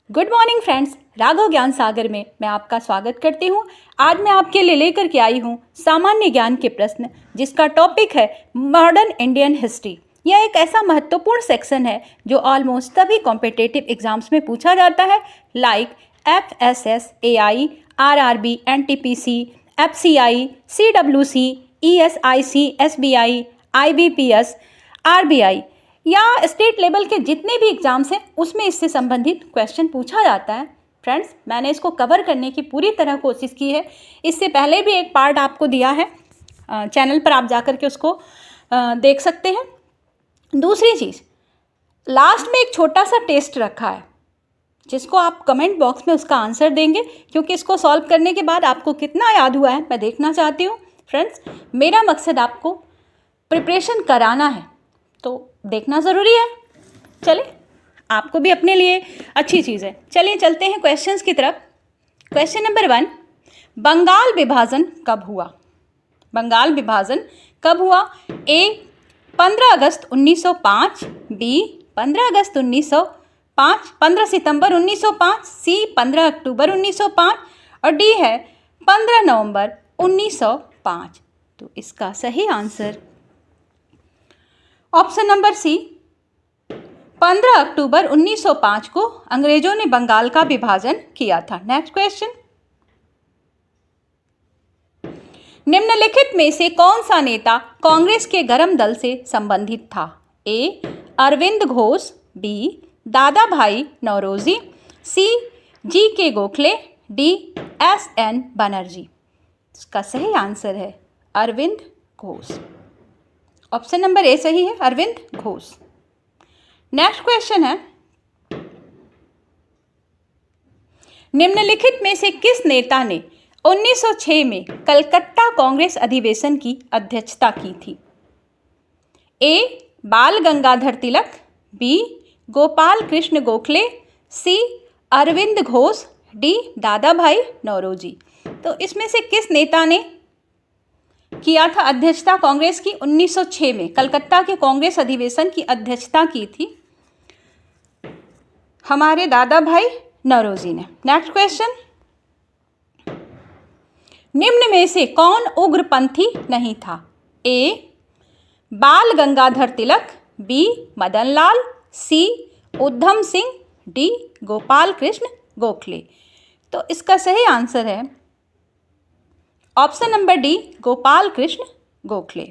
Good morning friends, Raghav ज्ञान सागर में मैं आपका स्वागत करती हूँ। आज मैं आपके लिए लेकर के आई हूँ सामान्य ज्ञान के प्रश्न, जिसका टॉपिक है मॉडर्न इंडियन हिस्ट्री। यह एक ऐसा महत्वपूर्ण सेक्शन है जो ऑलमोस्ट सभी कॉम्पिटिटिव एग्जाम्स में पूछा जाता है, like FSS, AI, RRB, NTPC, FCI, CWC, ESIC, SBI, IBPS, RBI या स्टेट लेवल के जितने भी एग्जाम्स हैं उसमें इससे संबंधित क्वेश्चन पूछा जाता है। फ्रेंड्स, मैंने इसको कवर करने की पूरी तरह कोशिश की है। इससे पहले भी एक पार्ट आपको दिया है, चैनल पर आप जाकर के उसको देख सकते हैं। दूसरी चीज़, लास्ट में एक छोटा सा टेस्ट रखा है जिसको आप कमेंट बॉक्स में उसका आंसर देंगे, क्योंकि इसको सॉल्व करने के बाद आपको कितना याद हुआ है मैं देखना चाहती हूँ। फ्रेंड्स, मेरा मकसद आपको प्रिपरेशन कराना है, तो देखना ज़रूरी है। चलिए, आपको भी अपने लिए अच्छी चीज़ है। चलिए चलते हैं क्वेश्चंस की तरफ। क्वेश्चन नंबर 1, बंगाल विभाजन कब हुआ? बंगाल विभाजन कब हुआ? A 15 August 1905, B 15 August 1905, 15 September 1905, C 15 अक्टूबर 1905 और D है 15 नवंबर 1905। तो इसका सही आंसर ऑप्शन नंबर सी, 15 अक्टूबर 1905 को अंग्रेजों ने बंगाल का विभाजन किया था। नेक्स्ट क्वेश्चन, निम्नलिखित में से कौन सा नेता कांग्रेस के गरम दल से संबंधित था? A अरविंद घोष, B दादा भाई Naoroji, C G.K. Gokhale, D S.N. Banerjee. इसका सही आंसर है Aurobindo Ghosh. Option number A सही है, अरविंद घोष। नेक्स्ट क्वेश्चन है, निम्नलिखित में से किस नेता ने 1906 में कलकत्ता कांग्रेस अधिवेशन की अध्यक्षता की थी? A बाल गंगाधर तिलक, B Gopal Krishna Gokhale, C Arvind Ghosh, D दादा भाई नौरोजी। तो इसमें से किस नेता ने किया था अध्यक्षता कांग्रेस की? 1906 में कलकत्ता के कांग्रेस अधिवेशन की अध्यक्षता की थी हमारे दादा भाई नौरोजी ने। नेक्स्ट क्वेश्चन, निम्न में से कौन उग्रपंथी नहीं था? A बाल गंगाधर तिलक, B Madan Lal, C Udham Singh, D Gopal Krishna Gokhale. तो इसका सही आंसर है option number D, Gopal Krishna Gokhale.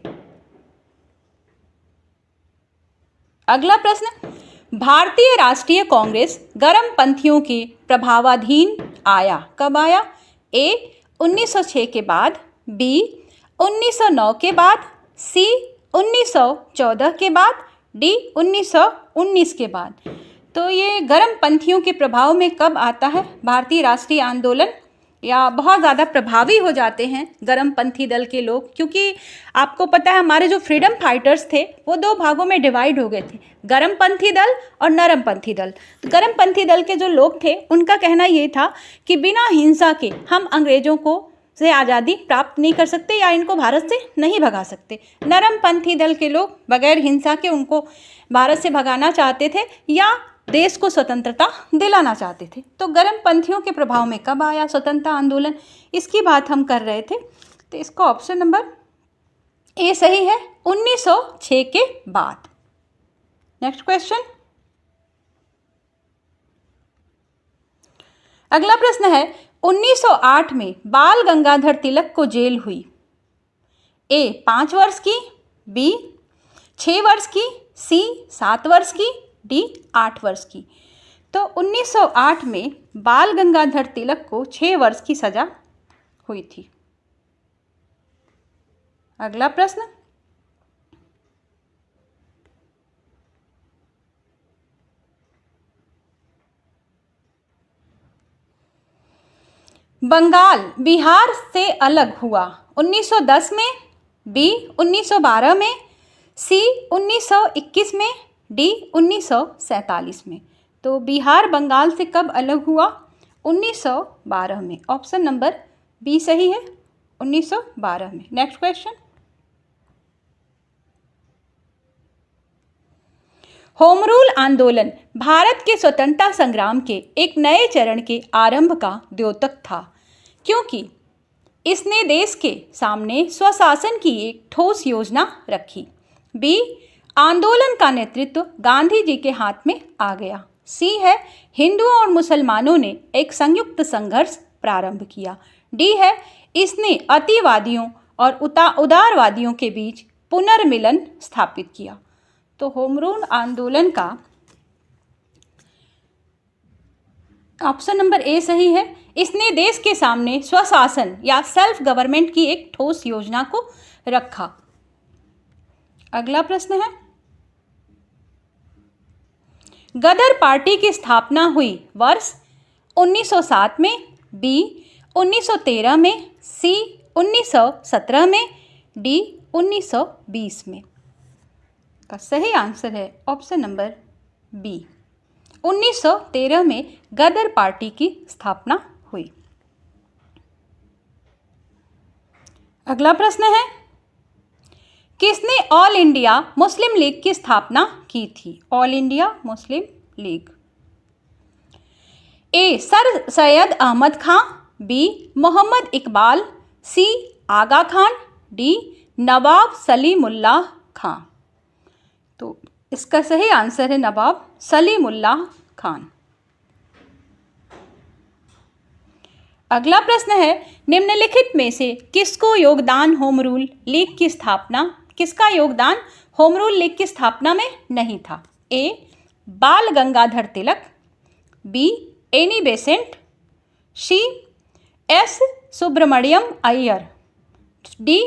अगला प्रश्न, भारतीय राष्ट्रीय कांग्रेस गरम पंथियों के प्रभावाधीन आया कब आया? A 1906 के बाद, B 1909 के बाद, C 1914 के बाद, D 1919 के बाद। तो ये गरम पंथियों के प्रभाव में कब आता है भारतीय राष्ट्रीय आंदोलन, या बहुत ज़्यादा प्रभावी हो जाते हैं गरमपंथी दल के लोग? क्योंकि आपको पता है हमारे जो फ्रीडम फाइटर्स थे वो दो भागों में डिवाइड हो गए थे, गरमपंथी दल और नरमपंथी दल। तो गरमपंथी दल के जो लोग थे उनका कहना ये था कि बिना हिंसा के हम अंग्रेज़ों को से आज़ादी प्राप्त नहीं कर सकते या इनको भारत से नहीं भगा सकते। नरमपंथी दल के लोग बगैर हिंसा के उनको भारत से भगाना चाहते थे या देश को स्वतंत्रता दिलाना चाहते थे। तो गरमपंथियों के प्रभाव में कब आया स्वतंत्रता आंदोलन, इसकी बात हम कर रहे थे। तो इसका ऑप्शन नंबर ए सही है, 1906 के बाद। नेक्स्ट क्वेश्चन, अगला प्रश्न है, 1908 में बाल गंगाधर तिलक को जेल हुई। A 5 वर्ष की, B 6 वर्ष की, C 7 वर्ष की, D 8 वर्ष की। तो 1908 में बाल गंगाधर तिलक को 6 वर्ष की सजा हुई थी। अगला प्रश्न, बंगाल बिहार से अलग हुआ 1910 में, B 1912 में, C 1921 में, D 1947 में। तो बिहार बंगाल से कब अलग हुआ? 1912 में। ऑप्शन नंबर बी सही है, 1912 में। नेक्स्ट क्वेश्चन, होम रूल आंदोलन भारत के स्वतंत्रता संग्राम के एक नए चरण के आरंभ का द्योतक था, क्योंकि इसने देश के सामने स्वशासन की एक ठोस योजना रखी। बी, आंदोलन का नेतृत्व गांधी जी के हाथ में आ गया। सी है, हिंदुओं और मुसलमानों ने एक संयुक्त संघर्ष प्रारंभ किया। डी है, इसने अतिवादियों और उदारवादियों के बीच पुनर्मिलन स्थापित किया। तो होम रूल आंदोलन का ऑप्शन नंबर ए सही है। इसने देश के सामने स्वशासन या सेल्फ गवर्नमेंट की एक ठोस योजना को रखा। अगला प्रश्न है, गदर पार्टी की स्थापना हुई वर्ष 1907 में, बी 1913 में, सी 1917 में, डी 1920 में। का सही आंसर है ऑप्शन नंबर बी, 1913 में गदर पार्टी की स्थापना हुई। अगला प्रश्न है, किसने ऑल इंडिया मुस्लिम लीग की स्थापना की थी? All India Muslim League. A Sir Syed Ahmad Khan, B Mohammad Iqbal, C Aga Khan, D Nawab Salimullah Khan. तो इसका सही आंसर है नवाब सलीमुल्लाह खान। अगला प्रश्न है, निम्नलिखित में से किसको योगदान होम रूल लीग की स्थापना किसका योगदान होम रूल लीग की स्थापना में नहीं था? A Bal Gangadhar Tilak, B Annie Besant, C S Subramania Iyer, D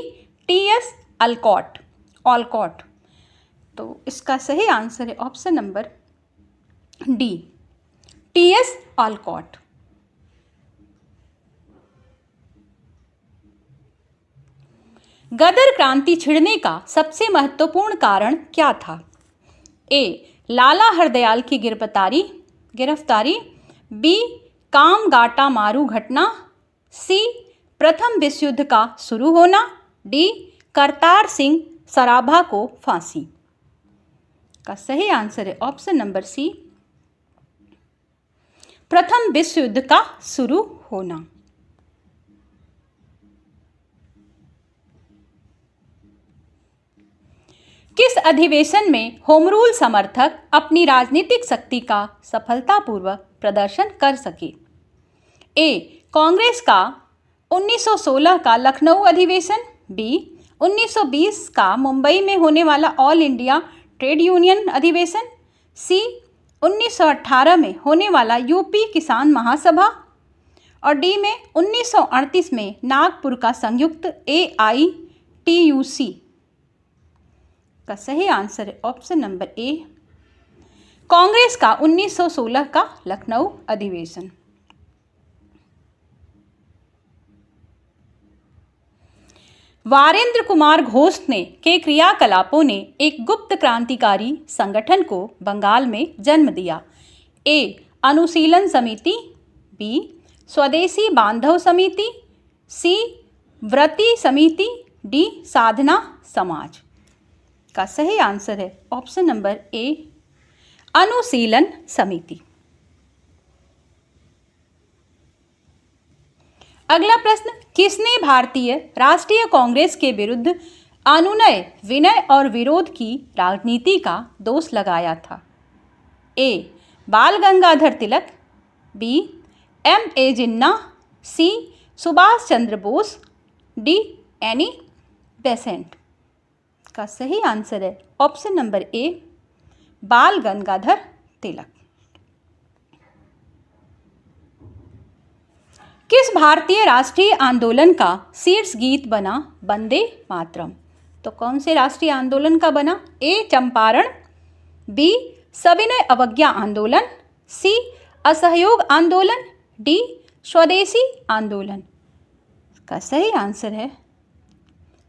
T S Olcott. तो इसका सही आंसर है option number D, T S Olcott. Ghadar क्रांति छिड़ने का सबसे महत्वपूर्ण कारण क्या था? ए लाला हरदयाल की गिरफ्तारी, बी कामगाटा मारू घटना, सी प्रथम विश्व युद्ध का शुरू होना, डी करतार सिंह सराभा को फांसी। का सही आंसर है ऑप्शन नंबर सी, प्रथम विश्व युद्ध का शुरू होना। किस अधिवेशन में होम रूल समर्थक अपनी राजनीतिक शक्ति का सफलतापूर्वक प्रदर्शन कर सके? ए कांग्रेस का 1916 का लखनऊ अधिवेशन, बी 1920 का मुंबई में होने वाला ऑल इंडिया ट्रेड यूनियन अधिवेशन, सी 1918 में होने वाला यूपी किसान महासभा, और डी में 1938 में नागपुर का संयुक्त AITUC। का सही आंसर है ऑप्शन नंबर ए, कांग्रेस का 1916 का लखनऊ अधिवेशन। वारेंद्र कुमार घोष के क्रियाकलापों ने एक गुप्त क्रांतिकारी संगठन को बंगाल में जन्म दिया। ए अनुशीलन समिति, बी स्वदेशी बांधव समिति, सी व्रती समिति, डी साधना समाज। का सही आंसर है ऑप्शन नंबर ए, अनुशीलन समिति। अगला प्रश्न, किसने भारतीय राष्ट्रीय कांग्रेस के विरुद्ध अनुनय, विनय और विरोध की राजनीति का दोष लगाया था? A Bal Gangadhar Tilak, B MA Jinnah, C Subhash Chandra Bose, D Annie Besant. का सही आंसर है ऑप्शन नंबर ए, बाल गंगाधर तिलक। किस भारतीय राष्ट्रीय आंदोलन का शीर्ष गीत बना वंदे मातरम? तो कौन से राष्ट्रीय आंदोलन का बना? ए चंपारण, बी सविनय अवज्ञा आंदोलन, सी असहयोग आंदोलन, डी स्वदेशी आंदोलन। का सही आंसर है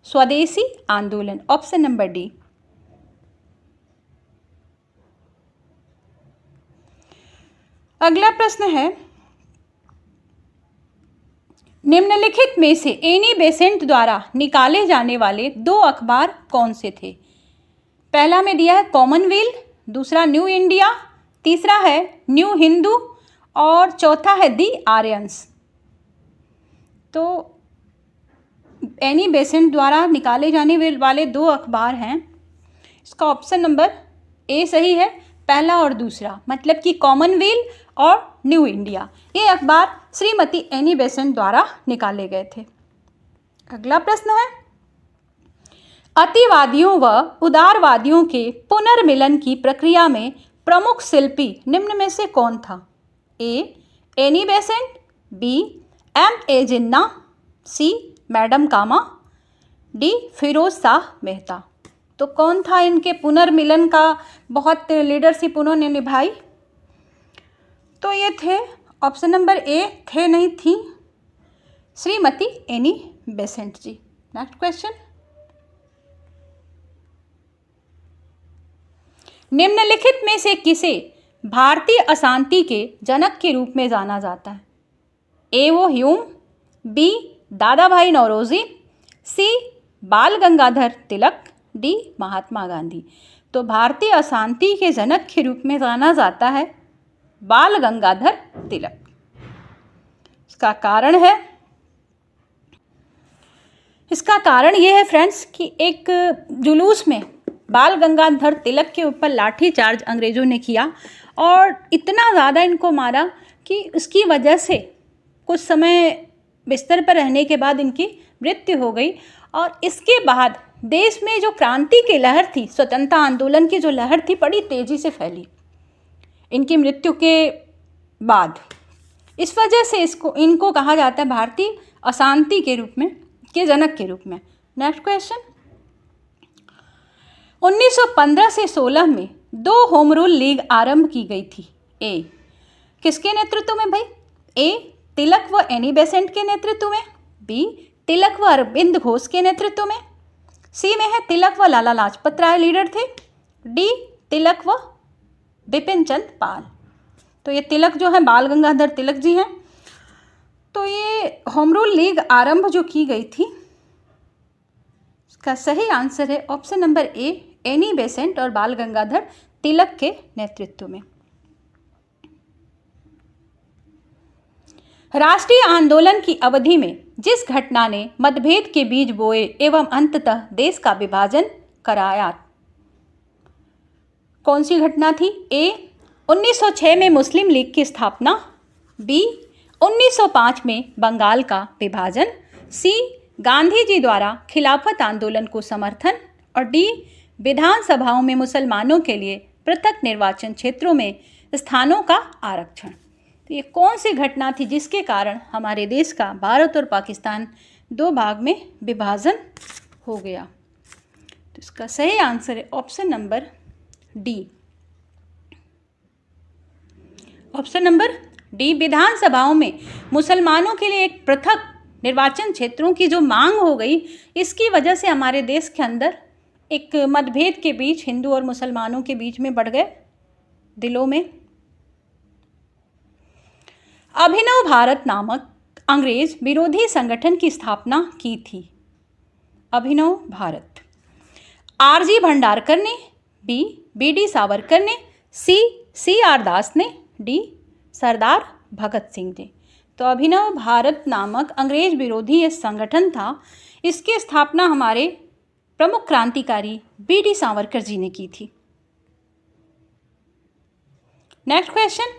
स्वदेशी आंदोलन, ऑप्शन नंबर डी। अगला प्रश्न है, निम्नलिखित में से एनी बेसेंट द्वारा निकाले जाने वाले दो अखबार कौन से थे? पहला में दिया है कॉमनवेल्थ, दूसरा न्यू इंडिया, तीसरा है न्यू हिंदू और चौथा है दी आर्यंस। तो एनी बेसेंट द्वारा निकाले जाने वाले दो अखबार हैं। इसका ऑप्शन नंबर ए सही है, पहला और दूसरा, मतलब कि कॉमनवेल्थ और न्यू इंडिया। ये अखबार श्रीमती एनी बेसेंट द्वारा निकाले गए थे। अगला प्रश्न है, अतिवादियों व उदारवादियों के पुनर्मिलन की प्रक्रिया में प्रमुख शिल्पी निम्न में से कौन था? A Annie Besant, B M A Jinnah, C Madam Cama, D Firoz Shah Mehta. तो कौन था इनके पुनर्मिलन का बहुत लीडरशिप उन्होंने निभाई? तो ये थे ऑप्शन नंबर ए, थे नहीं थी, श्रीमती एनी बेसेंट जी। नेक्स्ट क्वेश्चन, निम्नलिखित में से किसे भारतीय अशांति के जनक के रूप में जाना जाता है? ए वो ह्यूम, बी दादा भाई नौरोजी, सी बाल गंगाधर तिलक, डी महात्मा गांधी। तो भारतीय अशांति के जनक के रूप में जाना जाता है बाल गंगाधर तिलक। इसका कारण यह है फ्रेंड्स कि एक जुलूस में बाल गंगाधर तिलक के ऊपर लाठी चार्ज अंग्रेज़ों ने किया और इतना ज़्यादा इनको मारा कि उसकी वजह से कुछ समय बिस्तर पर रहने के बाद इनकी मृत्यु हो गई। और इसके बाद देश में जो क्रांति की लहर थी, स्वतंत्रता आंदोलन की जो लहर थी, बड़ी तेज़ी से फैली इनकी मृत्यु के बाद। इस वजह से इनको कहा जाता है भारतीय अशांति के रूप में, के जनक के रूप में। नेक्स्ट क्वेश्चन, 1915 से 16 में 2 होम रूल लीग आरंभ की गई थी। ए किसके नेतृत्व में भाई? ए तिलक व एनी बेसेंट के नेतृत्व में, बी तिलक व अरविंद घोष के नेतृत्व में, सी में है तिलक व लाला लाजपत राय लीडर थे, डी तिलक व बिपिन चंद्र पाल। तो ये तिलक जो है बाल गंगाधर तिलक जी हैं। तो ये होम रूल लीग आरंभ जो की गई थी, इसका सही आंसर है ऑप्शन नंबर ए, एनी बेसेंट और बाल गंगाधर तिलक के नेतृत्व में। राष्ट्रीय आंदोलन की अवधि में जिस घटना ने मतभेद के बीज बोए एवं अंततः देश का विभाजन कराया, कौन सी घटना थी? ए 1906 में मुस्लिम लीग की स्थापना, बी 1905 में बंगाल का विभाजन, सी गांधी जी द्वारा खिलाफत आंदोलन को समर्थन, और डी विधानसभाओं में मुसलमानों के लिए पृथक निर्वाचन क्षेत्रों में स्थानों का आरक्षण। तो ये कौन सी घटना थी जिसके कारण हमारे देश का भारत और पाकिस्तान 2 भाग में विभाजन हो गया? तो इसका सही आंसर है option number D. Option number D, विधानसभाओं में मुसलमानों के लिए एक पृथक निर्वाचन क्षेत्रों की जो मांग हो गई, इसकी वजह से हमारे देश के अंदर एक मतभेद के बीच हिंदू और मुसलमानों के बीच में बढ़ गए दिलों में। अभिनव भारत नामक अंग्रेज विरोधी संगठन की स्थापना की थी। अभिनव भारत, आरजी भंडारकर ने, बी बीडी सावरकर ने, सी आर दास ने, डी सरदार भगत सिंह जी। तो अभिनव भारत नामक अंग्रेज विरोधी ये संगठन था, इसकी स्थापना हमारे प्रमुख क्रांतिकारी बीडी सावरकर जी ने की थी। नेक्स्ट क्वेश्चन,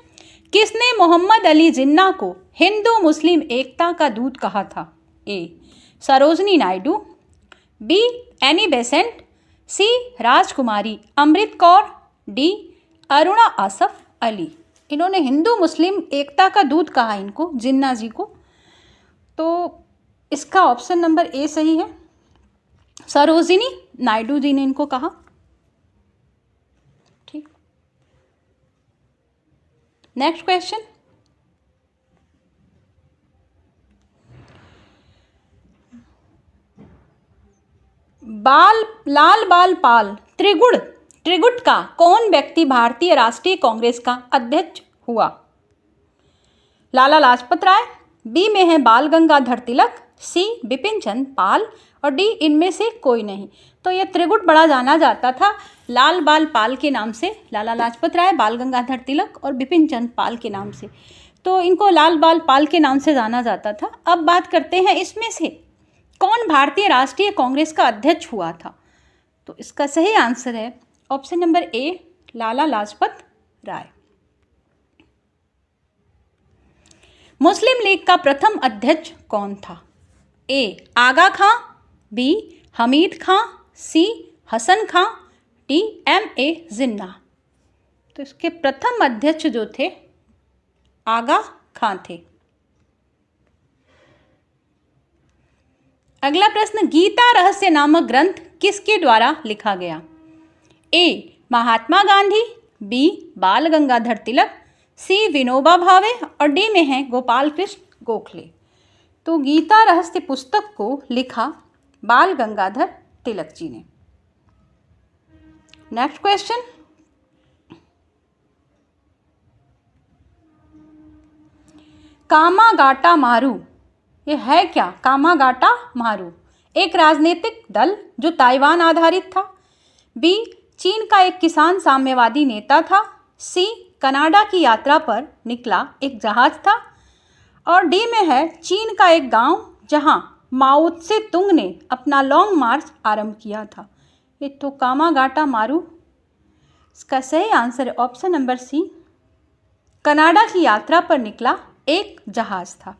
किसने मोहम्मद अली जिन्ना को हिंदू मुस्लिम एकता का दूत कहा था? A Sarojini Naidu, B Annie Besant, C Rajkumari Amrit Kaur, D Aruna Asaf Ali. इन्होंने हिंदू मुस्लिम एकता का दूत कहा इनको, जिन्ना जी को। तो इसका ऑप्शन नंबर ए सही है, सरोजिनी नायडू जी ने इनको कहा। ठीक, नेक्स्ट क्वेश्चन, लाल बाल पाल त्रिगुट का कौन व्यक्ति भारतीय राष्ट्रीय कांग्रेस का अध्यक्ष हुआ? लाला लाजपत राय, बी में है बाल गंगाधर तिलक, सी बिपिन चंद पाल और डी इनमें से कोई नहीं। तो ये त्रिगुट बड़ा जाना जाता था लाल बाल पाल के नाम से, लाला लाजपत राय, बाल गंगाधर तिलक और बिपिन चंद पाल के नाम से। तो इनको लाल बाल पाल के नाम से जाना जाता था। अब बात करते हैं इसमें से कौन भारतीय राष्ट्रीय कांग्रेस का अध्यक्ष हुआ था। तो इसका सही आंसर है option number A, Lala Lajpat Rai. Muslim League का प्रथम अध्यक्ष कौन था। A Aga Khan, B Hamid Khan, C Hasan Khan, D M A Jinnah. तो इसके प्रथम अध्यक्ष जो थे आगा खां थे। अगला प्रश्न, गीता रहस्य नामक ग्रंथ किसके द्वारा लिखा गया। ए महात्मा गांधी, बी बाल गंगाधर तिलक, सी विनोबा भावे और डी में है गोपाल कृष्ण गोखले। तो गीता रहस्य पुस्तक को लिखा बाल गंगाधर तिलक जी ने। नेक्स्ट क्वेश्चन, कामागाटा मारू, ये है क्या। कामागाटा मारू एक राजनीतिक दल जो ताइवान आधारित था। बी चीन का एक किसान साम्यवादी नेता था। सी कनाडा की यात्रा पर निकला एक जहाज था। और डी में है चीन का एक गांव जहां माओ त्से तुंग ने अपना लॉन्ग मार्च आरंभ किया था। ये तो कामागाटा मारू, इसका सही आंसर है ऑप्शन नंबर सी, कनाडा की यात्रा पर निकला एक जहाज था।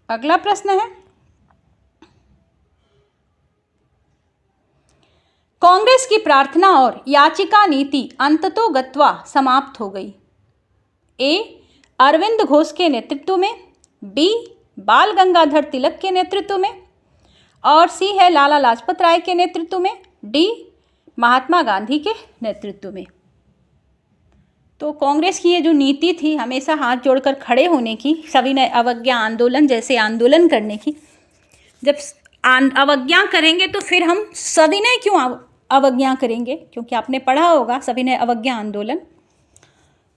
अगला प्रश्न है, कांग्रेस की प्रार्थना और याचिका नीति अंततोगत्वा समाप्त हो गई। ए अरविंद घोष के नेतृत्व में, बी बाल गंगाधर तिलक के नेतृत्व में और सी है लाला लाजपत राय के नेतृत्व में, डी महात्मा गांधी के नेतृत्व में। तो कांग्रेस की ये जो नीति थी हमेशा हाथ जोड़कर खड़े होने की, सविनय अवज्ञा आंदोलन जैसे आंदोलन करने की। जब अवज्ञा करेंगे तो फिर हम सविनय क्यों अवज्ञा करेंगे, क्योंकि आपने पढ़ा होगा सविनय अवज्ञा आंदोलन।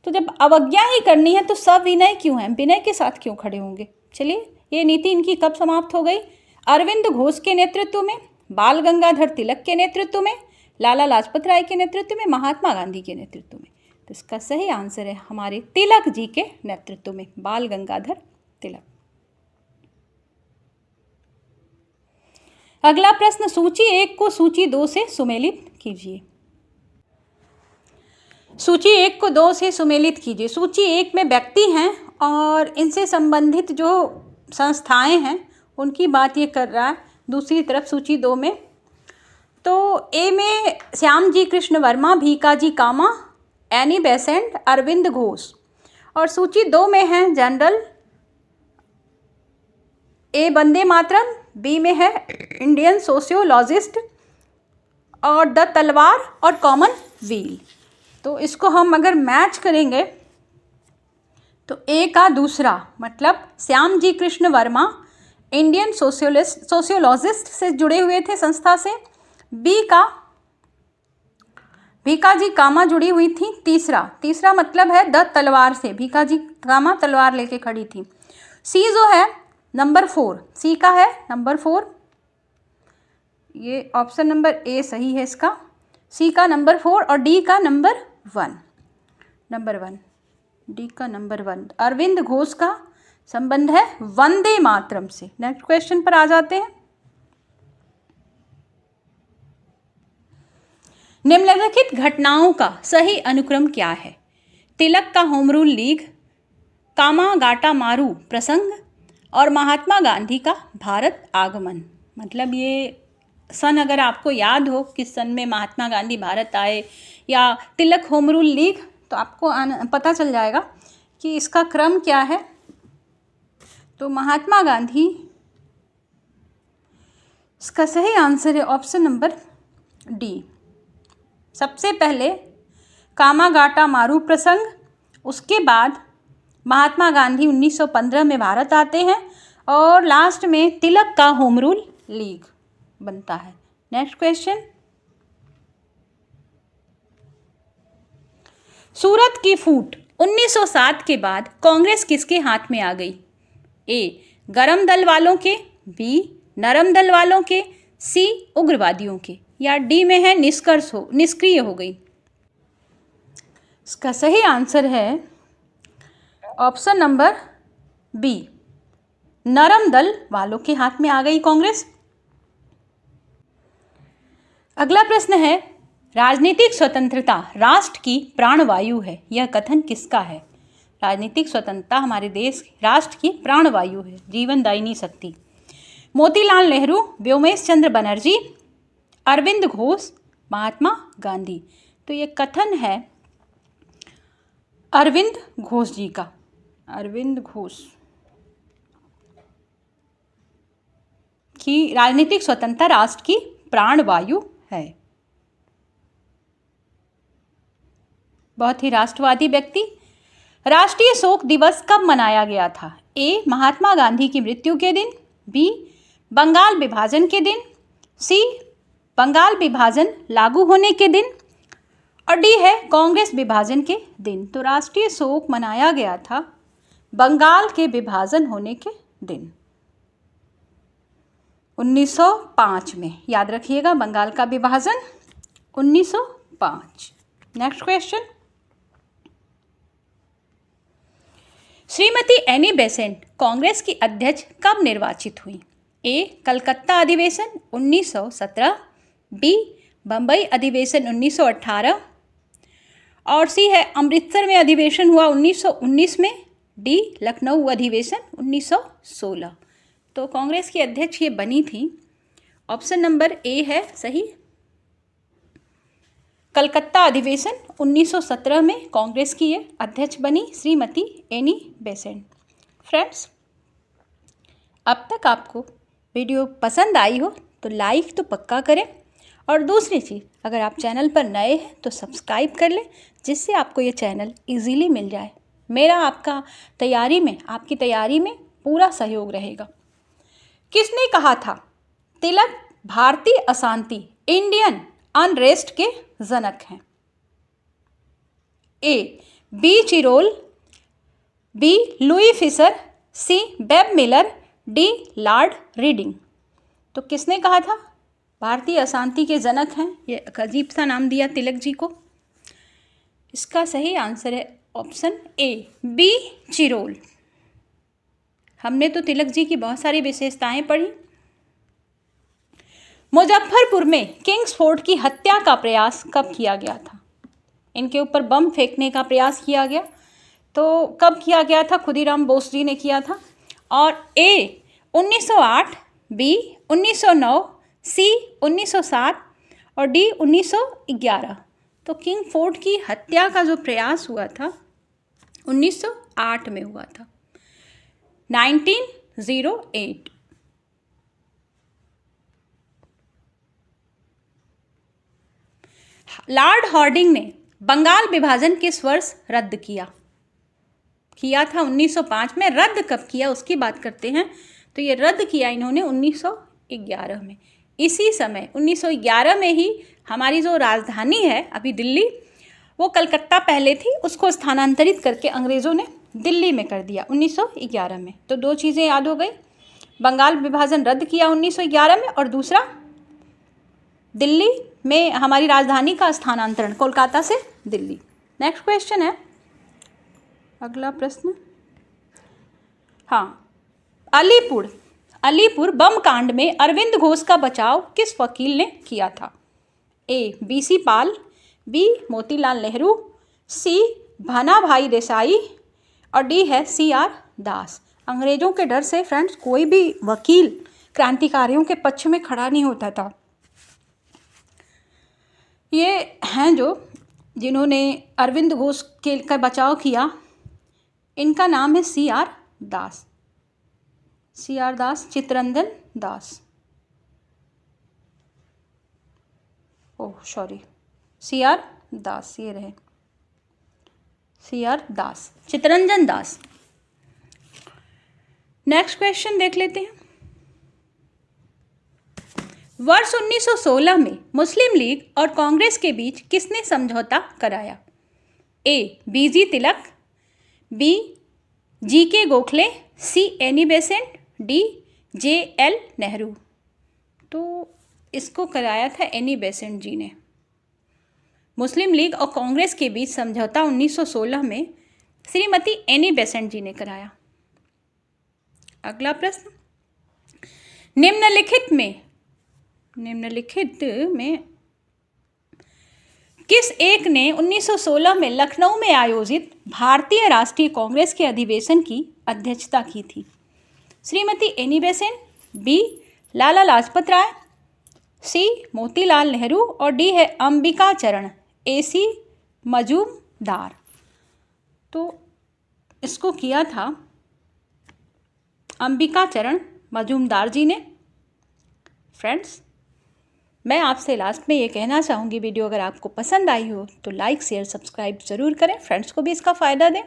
तो जब अवज्ञा ही करनी है तो सविनय क्यों है, विनय के साथ क्यों खड़े होंगे। चलिए, ये नीति इनकी कब समाप्त हो गई। अरविंद घोष के नेतृत्व में, बाल गंगाधर तिलक के नेतृत्व में, लाला लाजपत राय के नेतृत्व में, महात्मा गांधी के नेतृत्व में। तो इसका सही आंसर है हमारे तिलक जी के नेतृत्व में, बाल गंगाधर तिलक। अगला प्रश्न, सूची 1 को सूची 2 से सुमेलित कीजिए। सूची 1 को 2 से सुमेलित कीजिए। सूची 1 में व्यक्ति हैं और इनसे संबंधित जो संस्थाएं हैं उनकी बात ये कर रहा है। दूसरी तरफ सूची 2 में तो ए में श्याम जी कृष्ण वर्मा, भीका जी कामा, एनी बेसेंट, अरविंद घोष। और सूची 2 में है general A Vande Mataram, B में है इंडियन सोशियोलॉजिस्ट और द तलवार और कॉमन व्हील। तो इसको हम अगर मैच करेंगे तो ए का दूसरा मतलब श्याम जी कृष्ण वर्मा इंडियन सोशियोलॉजिस्ट से जुड़े हुए थे संस्था से। बी का भीका जी कामा जुड़ी हुई थी। तीसरा मतलब है द तलवार से, भीका जी कामा तलवार लेके खड़ी थी। सी जो है नंबर 4, सी का है नंबर 4, ये ऑप्शन नंबर ए सही है इसका। सी का नंबर 4 और डी का नंबर 1, डी का नंबर 1। अरविंद घोष का संबंध है वंदे मातरम से। नेक्स्ट क्वेश्चन पर आ जाते हैं। निम्नलिखित घटनाओं का सही अनुक्रम क्या है। तिलक का होम रूल लीग, कामागाटा मारू प्रसंग और महात्मा गांधी का भारत आगमन। मतलब ये सन अगर आपको याद हो किस सन में महात्मा गांधी भारत आए या तिलक होम रूल लीग, तो आपको पता चल जाएगा कि इसका क्रम क्या है। तो महात्मा गांधी, इसका सही आंसर है ऑप्शन नंबर डी। सबसे पहले कामागाटा मारू प्रसंग, उसके बाद महात्मा गांधी 1915 में भारत आते हैं और लास्ट में तिलक का होम रूल लीग बनता है। नेक्स्ट क्वेश्चन, सूरत की फूट 1907 के बाद कांग्रेस किसके हाथ में आ गई। ए गरम दल वालों के, बी नरम दल वालों के, सी उग्रवादियों के, या डी में है निष्क्रिय हो गई। इसका सही आंसर है ऑप्शन नंबर बी, नरम दल वालों के हाथ में आ गई कांग्रेस। अगला प्रश्न है, राजनीतिक स्वतंत्रता राष्ट्र की प्राणवायु है, यह कथन किसका है? राजनीतिक स्वतंत्रता हमारे देश राष्ट्र की प्राणवायु है, जीवनदायिनी शक्ति। मोतीलाल नेहरू, व्योमेश चंद्र बनर्जी, अरविंद घोष, महात्मा गांधी। तो ये कथन है अरविंद घोष जी का, अरविंद घोष की राजनीतिक स्वतंत्रता राष्ट्र की प्राणवायु है। बहुत ही राष्ट्रवादी व्यक्ति। राष्ट्रीय शोक दिवस कब मनाया गया था? ए महात्मा गांधी की मृत्यु के दिन, बी बंगाल विभाजन के दिन, सी बंगाल विभाजन लागू होने के दिन, और डी है कांग्रेस विभाजन के दिन। तो राष्ट्रीय शोक मनाया गया था बंगाल के विभाजन होने के दिन 1905 में। याद रखिएगा, बंगाल का विभाजन 1905। Next question, Shrimati Annie Besant Congress की अध्यक्ष कब निर्वाचित हुई? ए कलकत्ता अधिवेशन 1917, बी बम्बई अधिवेशन 1918, और सी है अमृतसर में अधिवेशन हुआ 1919 में, डी लखनऊ अधिवेशन 1916। तो कांग्रेस की अध्यक्ष ये बनी थी, ऑप्शन नंबर ए है सही, कलकत्ता अधिवेशन 1917 में कांग्रेस की ये अध्यक्ष बनी श्रीमती एनी बेसेंट। फ्रेंड्स, अब तक आपको वीडियो पसंद आई हो तो लाइक तो पक्का करें, और दूसरी चीज़, अगर आप चैनल पर नए हैं तो सब्सक्राइब कर लें, जिससे आपको ये चैनल इजीली मिल जाए। मेरा आपकी तैयारी में पूरा सहयोग रहेगा। किसने कहा था तिलक भारतीय अशांति, इंडियन अनरेस्ट के जनक हैं? A B Chirol, B Louis Fischer, C Webb Miller, D Lord Reading. तो किसने कहा था भारतीय अशांति के जनक हैं? ये अजीब सा नाम दिया तिलक जी को। इसका सही आंसर है ऑप्शन ए, बी चिरोल। हमने तो तिलक जी की बहुत सारी विशेषताएं पढ़ी। मुजफ्फरपुर में किंग्स फोर्ट की हत्या का प्रयास कब किया गया था? इनके ऊपर बम फेंकने का प्रयास किया गया, तो कब किया गया था? खुदीराम बोस जी ने किया था। और ए 1908, बी 1909, सी 1907 और डी 1911। तो किंग फोर्ट की हत्या का जो प्रयास हुआ था 1908 में हुआ था, 1908। लॉर्ड हार्डिंग ने बंगाल विभाजन किस वर्ष रद्द किया था? 1905 में। रद्द कब किया उसकी बात करते हैं। तो ये रद्द किया इन्होंने 1911 में। इसी समय 1911 में ही हमारी जो राजधानी है अभी दिल्ली, वो कलकत्ता पहले थी, उसको स्थानांतरित करके अंग्रेज़ों ने दिल्ली में कर दिया 1911 में। तो दो चीज़ें याद हो गई, बंगाल विभाजन रद्द किया 1911 में, और दूसरा दिल्ली में हमारी राजधानी का स्थानांतरण कोलकाता से दिल्ली। नेक्स्ट क्वेश्चन है, अगला प्रश्न, हाँ, अलीपुर बम कांड में अरविंद घोष का बचाव किस वकील ने किया था? A BC Pal, B Motilal Nehru, C Bhanabhai Desai और डी है सीआर दास। अंग्रेजों के डर से फ्रेंड्स कोई भी वकील क्रांतिकारियों के पक्ष में खड़ा नहीं होता था। ये हैं जिन्होंने अरविंद घोष का बचाव किया, इनका नाम है सीआर दास, चित्तरंजन दास। सीआर दास, ये रहे सीआर दास, चित्तरंजन दास। नेक्स्ट क्वेश्चन देख लेते हैं। वर्ष 1916 में मुस्लिम लीग और कांग्रेस के बीच किसने समझौता कराया? A BG Tilak, B GK Gokhale, C Annie Besant, D JL Nehru. तो इसको कराया था एनी बेसेंट जी ने। मुस्लिम लीग और कांग्रेस के बीच समझौता 1916 में श्रीमती एनी बेसेंट जी ने कराया। अगला प्रश्न, निम्नलिखित में किस एक ने 1916 में लखनऊ में आयोजित भारतीय राष्ट्रीय कांग्रेस के अधिवेशन की अध्यक्षता की थी? श्रीमती एनी बेसेंट, बी लाला लाजपत राय, सी मोतीलाल नेहरू और डी है अंबिका चरण AC मजूमदार। तो इसको किया था अंबिका चरण मजूमदार जी ने। फ्रेंड्स, मैं आपसे लास्ट में ये कहना चाहूँगी, वीडियो अगर आपको पसंद आई हो तो लाइक शेयर सब्सक्राइब ज़रूर करें, फ्रेंड्स को भी इसका फ़ायदा दें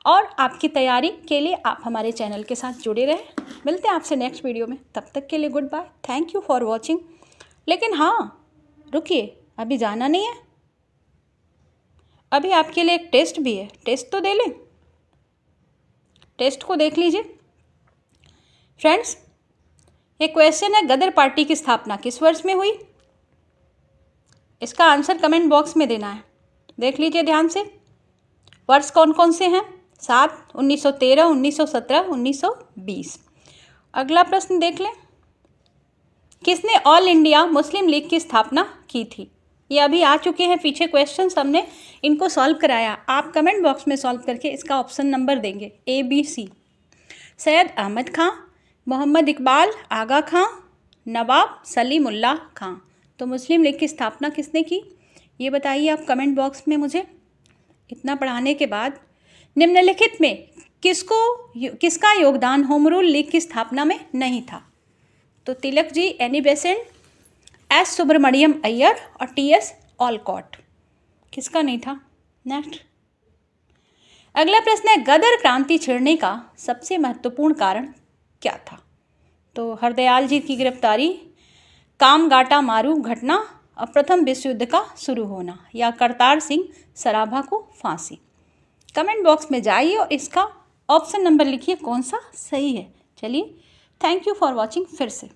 और आपकी तैयारी के लिए आप हमारे चैनल के साथ जुड़े रहें। मिलते हैं आपसे नेक्स्ट वीडियो में, तब तक के लिए goodbye, thank you for watching. लेकिन हाँ, रुकिए, अभी जाना नहीं है, अभी आपके लिए एक टेस्ट भी है, टेस्ट तो दे लें, टेस्ट को देख लीजिए। फ्रेंड्स, ये क्वेश्चन है, गदर पार्टी की स्थापना किस वर्ष में हुई? इसका आंसर कमेंट बॉक्स में देना है, देख लीजिए ध्यान से। वर्ष कौन कौन से हैं? 7, 1913, 1917, 1920। अगला प्रश्न देख लें, किसने ऑल इंडिया मुस्लिम लीग की स्थापना की थी? ये अभी आ चुके हैं पीछे क्वेश्चन, हमने इनको सॉल्व कराया, आप कमेंट बॉक्स में सॉल्व करके इसका ऑप्शन नंबर देंगे ABC। सैयद अहमद खां, मोहम्मद इकबाल, आगा खां, नवाब सलीमुल्लाह खां। तो मुस्लिम लीग की स्थापना किसने की, ये बताइए आप कमेंट बॉक्स में मुझे। इतना पढ़ाने के बाद निम्नलिखित में किसका योगदान होम रूल लीग की स्थापना में नहीं था? तो Tilak ji, Annie Besant, S Subramania Iyer और TS ऑलकॉट। किसका नहीं था? नेक्स्ट, अगला प्रश्न है, गदर क्रांति छिड़ने का सबसे महत्वपूर्ण कारण क्या था? तो हरदयाल जी की गिरफ्तारी, कामगाटा मारू घटना और प्रथम विश्व युद्ध का शुरू होना, या करतार सिंह सराभा को फांसी। कमेंट बॉक्स में जाइए और इसका ऑप्शन नंबर लिखिए कौन सा सही है। चलिए, थैंक यू फॉर वॉचिंग। फिर से